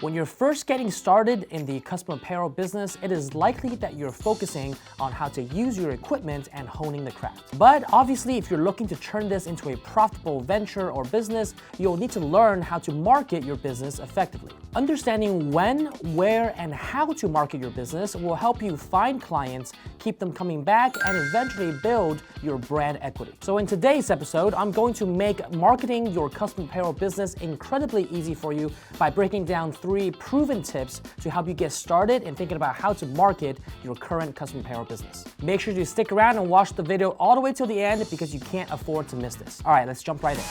When you're first getting started in the custom apparel business, it is likely that you're focusing on how to use your equipment and honing the craft. But obviously, if you're looking to turn this into a profitable venture or business, you'll need to learn how to market your business effectively. Understanding when, where, and how to market your business will help you find clients, keep them coming back, and eventually build your brand equity. So in today's episode, I'm going to make marketing your custom apparel business incredibly easy for you by breaking down 3 proven tips to help you get started in thinking about how to market your current custom apparel business. Make sure to stick around and watch the video all the way till the end because you can't afford to miss this. All right, let's jump right in.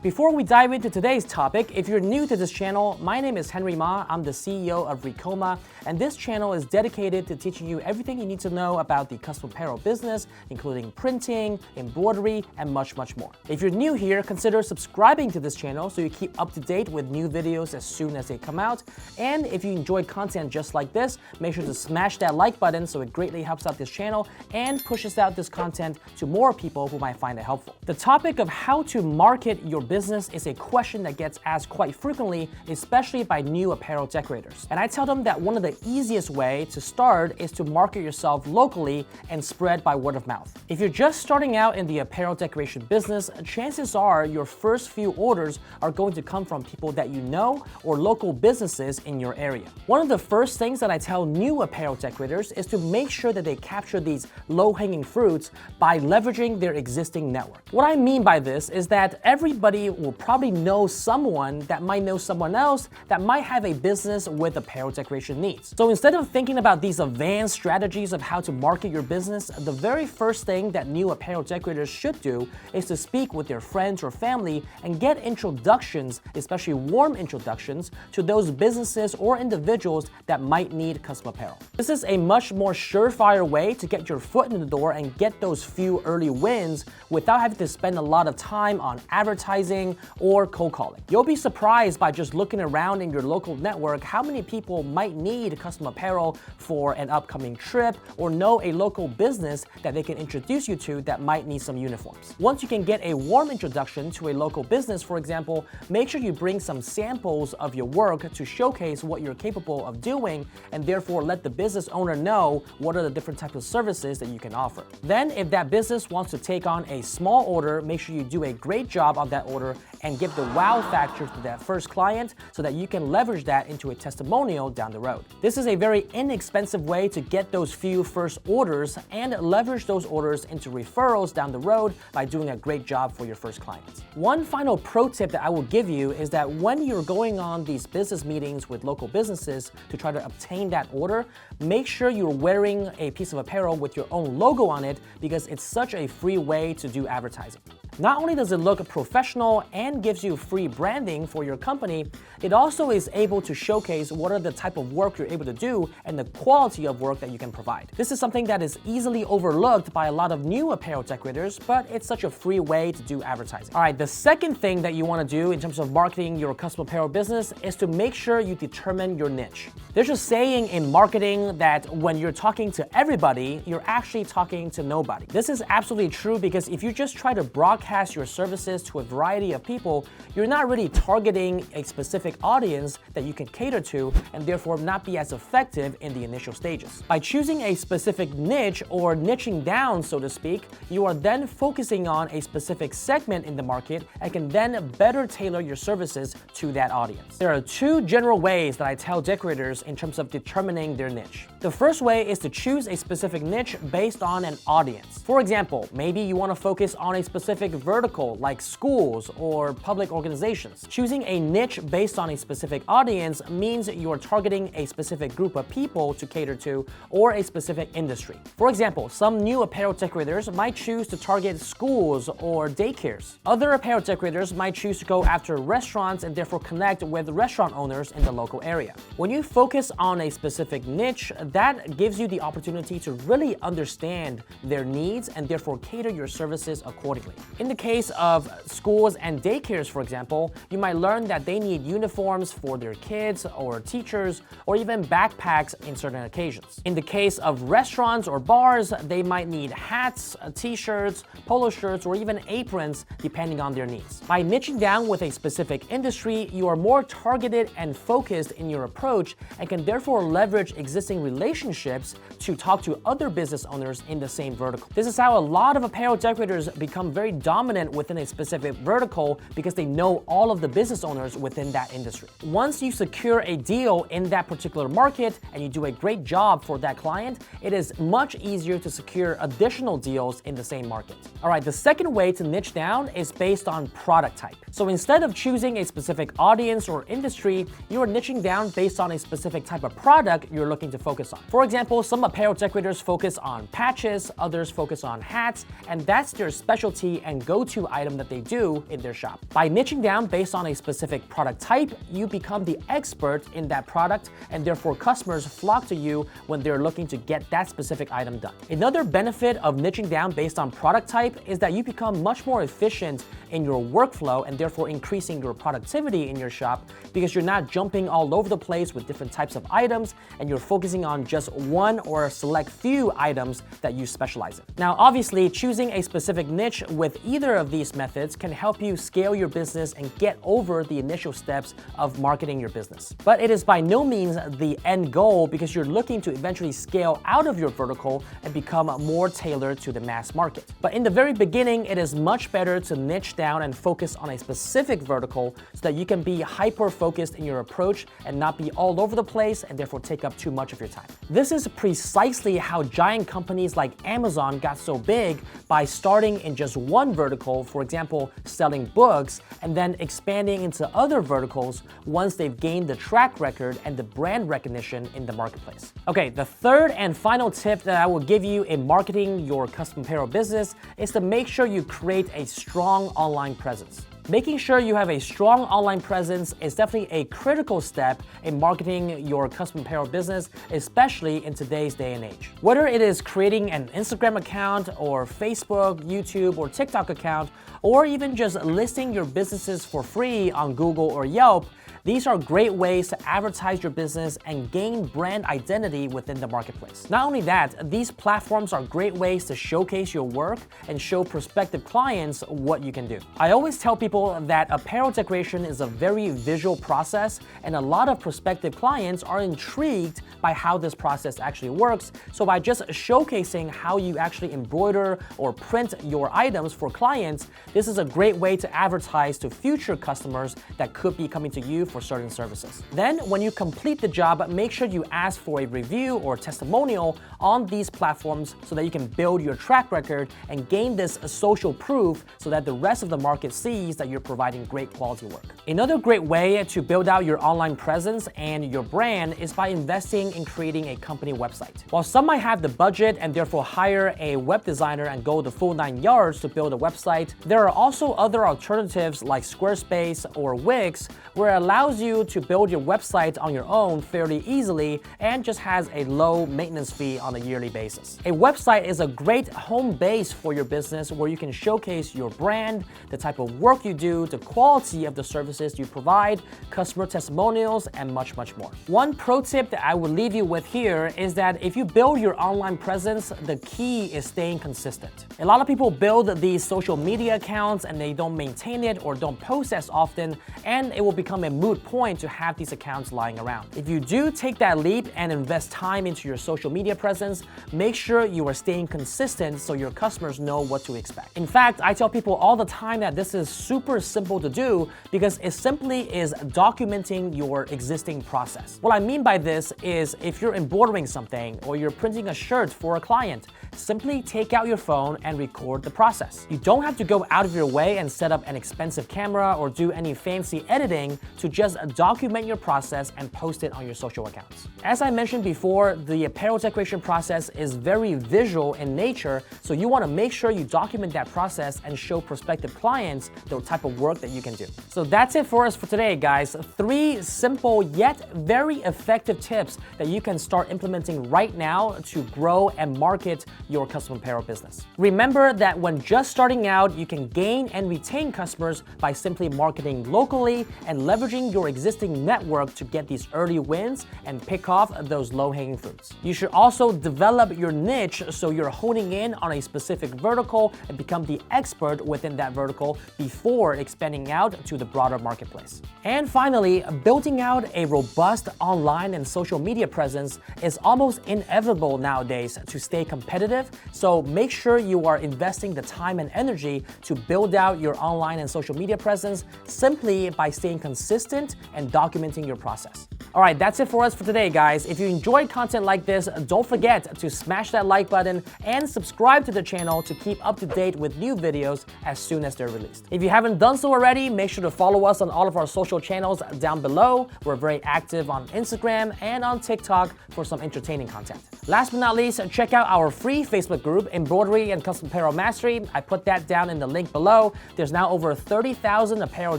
Before we dive into today's topic, if you're new to this channel, my name is Henry Ma. I'm the CEO of Ricoma, and this channel is dedicated to teaching you everything you need to know about the custom apparel business, including printing, embroidery, and much, much more. If you're new here, consider subscribing to this channel so you keep up to date with new videos as soon as they come out. And if you enjoy content just like this, make sure to smash that like button so it greatly helps out this channel and pushes out this content to more people who might find it helpful. The topic of how to market your business is a question that gets asked quite frequently, especially by new apparel decorators. And I tell them that one of the easiest way to start is to market yourself locally and spread by word of mouth. If you're just starting out in the apparel decoration business, chances are your first few orders are going to come from people that you know or local businesses in your area. One of the first things that I tell new apparel decorators is to make sure that they capture these low-hanging fruits by leveraging their existing network. What I mean by this is that everybody will probably know someone that might know someone else that might have a business with apparel decoration needs. So instead of thinking about these advanced strategies of how to market your business, the very first thing that new apparel decorators should do is to speak with their friends or family and get introductions, especially warm introductions, to those businesses or individuals that might need custom apparel. This is a much more surefire way to get your foot in the door and get those few early wins without having to spend a lot of time on advertising or cold calling. You'll be surprised by just looking around in your local network how many people might need custom apparel for an upcoming trip or know a local business that they can introduce you to that might need some uniforms. Once you can get a warm introduction to a local business, for example, make sure you bring some samples of your work to showcase what you're capable of doing and therefore let the business owner know what are the different types of services that you can offer. Then if that business wants to take on a small order, make sure you do a great job on that order and give the wow factor to that first client so that you can leverage that into a testimonial down the road. This is a very inexpensive way to get those few first orders and leverage those orders into referrals down the road by doing a great job for your first clients. One final pro tip that I will give you is that when you're going on these business meetings with local businesses to try to obtain that order, make sure you're wearing a piece of apparel with your own logo on it because it's such a free way to do advertising. Not only does it look professional and gives you free branding for your company, it also is able to showcase what are the type of work you're able to do and the quality of work that you can provide. This is something that is easily overlooked by a lot of new apparel decorators, but it's such a free way to do advertising. All right, the second thing that you want to do in terms of marketing your custom apparel business is to make sure you determine your niche. There's a saying in marketing that when you're talking to everybody, you're actually talking to nobody. This is absolutely true because if you just try to broadcast your services to a variety of people, you're not really targeting a specific audience that you can cater to and therefore not be as effective in the initial stages. By choosing a specific niche or niching down, so to speak, you are then focusing on a specific segment in the market and can then better tailor your services to that audience. There are 2 general ways that I tell decorators in terms of determining their niche. The first way is to choose a specific niche based on an audience. For example, maybe you want to focus on a specific vertical like schools or public organizations. Choosing a niche based on a specific audience means you are targeting a specific group of people to cater to or a specific industry. For example, some new apparel decorators might choose to target schools or daycares. Other apparel decorators might choose to go after restaurants and therefore connect with restaurant owners in the local area. When you focus on a specific niche, that gives you the opportunity to really understand their needs and therefore cater your services accordingly. In in the case of schools and daycares, for example, you might learn that they need uniforms for their kids or teachers, or even backpacks in certain occasions. In the case of restaurants or bars, they might need hats, t-shirts, polo shirts, or even aprons, depending on their needs. By niching down with a specific industry, you are more targeted and focused in your approach and can therefore leverage existing relationships to talk to other business owners in the same vertical. This is how a lot of apparel decorators become very dominant within a specific vertical because they know all of the business owners within that industry. Once you secure a deal in that particular market and you do a great job for that client, it is much easier to secure additional deals in the same market. All right, the second way to niche down is based on product type. So instead of choosing a specific audience or industry, you are niching down based on a specific type of product you're looking to focus on. For example, some apparel decorators focus on patches, others focus on hats, and that's their specialty and go-to item that they do in their shop. By niching down based on a specific product type, you become the expert in that product, and therefore customers flock to you when they're looking to get that specific item done. Another benefit of niching down based on product type is that you become much more efficient in your workflow and therefore increasing your productivity in your shop because you're not jumping all over the place with different types of items and you're focusing on just one or a select few items that you specialize in. Now, obviously, choosing a specific niche with either of these methods can help you scale your business and get over the initial steps of marketing your business. But it is by no means the end goal because you're looking to eventually scale out of your vertical and become more tailored to the mass market. But in the very beginning, it is much better to niche down and focus on a specific vertical so that you can be hyper-focused in your approach and not be all over the place and therefore take up too much of your time. This is precisely how giant companies like Amazon got so big by starting in just one vertical, for example, selling books, and then expanding into other verticals once they've gained the track record and the brand recognition in the marketplace. Okay, the third and final tip that I will give you in marketing your custom apparel business is to make sure you create a strong online presence. Making sure you have a strong online presence is definitely a critical step in marketing your custom apparel business, especially in today's day and age. Whether it is creating an Instagram account or Facebook, YouTube, or TikTok account, or even just listing your businesses for free on Google or Yelp, these are great ways to advertise your business and gain brand identity within the marketplace. Not only that, these platforms are great ways to showcase your work and show prospective clients what you can do. I always tell people that apparel decoration is a very visual process, and a lot of prospective clients are intrigued by how this process actually works. So by just showcasing how you actually embroider or print your items for clients, this is a great way to advertise to future customers that could be coming to you for certain services. Then, when you complete the job, make sure you ask for a review or testimonial on these platforms so that you can build your track record and gain this social proof so that the rest of the market sees that you're providing great quality work. Another great way to build out your online presence and your brand is by investing in creating a company website. While some might have the budget and therefore hire a web designer and go the full 9 yards to build a website, there are also other alternatives like Squarespace or Wix, where it allows you to build your website on your own fairly easily and just has a low maintenance fee on a yearly basis. A website is a great home base for your business where you can showcase your brand, the type of work you do, the quality of the services you provide, customer testimonials, and much, much more. One pro tip that I would leave you with here is that if you build your online presence, the key is staying consistent. A lot of people build these social media accounts and they don't maintain it or don't post as often, and it will become a moot point to have these accounts lying around. If you do take that leap and invest time into your social media presence, make sure you are staying consistent so your customers know what to expect. In fact, I tell people all the time that this is super simple to do because it simply is documenting your existing process. What I mean by this is if you're embroidering something or you're printing a shirt for a client, simply take out your phone and record the process. You don't have to go out of your way and set up an expensive camera or do any fancy editing to just document your process and post it on your social accounts. As I mentioned before, the apparel decoration process is very visual in nature, so you want to make sure you document that process and show prospective clients the type of work that you can do. So that's it for us for today, guys. 3 simple yet very effective tips that you can start implementing right now to grow and market your custom apparel business. Remember that when just starting out, you can gain and retain customers by simply marketing locally and leveraging your existing network to get these early wins and pick off those low-hanging fruits. You should also develop your niche so you're honing in on a specific vertical and become the expert within that vertical before expanding out to the broader marketplace. And finally, building out a robust online and social media presence is almost inevitable nowadays to stay competitive, so make sure you are investing the time and energy to build out your online and social media presence simply by staying consistent and documenting your process. All right, that's it for us for today, guys. If you enjoyed content like this, don't forget to smash that like button and subscribe to the channel to keep up to date with new videos as soon as they're released. If you haven't done so already, make sure to follow us on all of our social channels down below. We're very active on Instagram and on TikTok for some entertaining content. Last but not least, check out our free Facebook group, Embroidery and Custom Apparel Mastery. I put that down in the link below. There's now over 30,000 apparel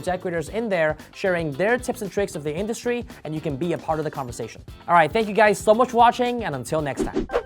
decorators in there sharing their tips and tricks of the industry, and you can be a part of the conversation. All right, thank you guys so much for watching, and until next time.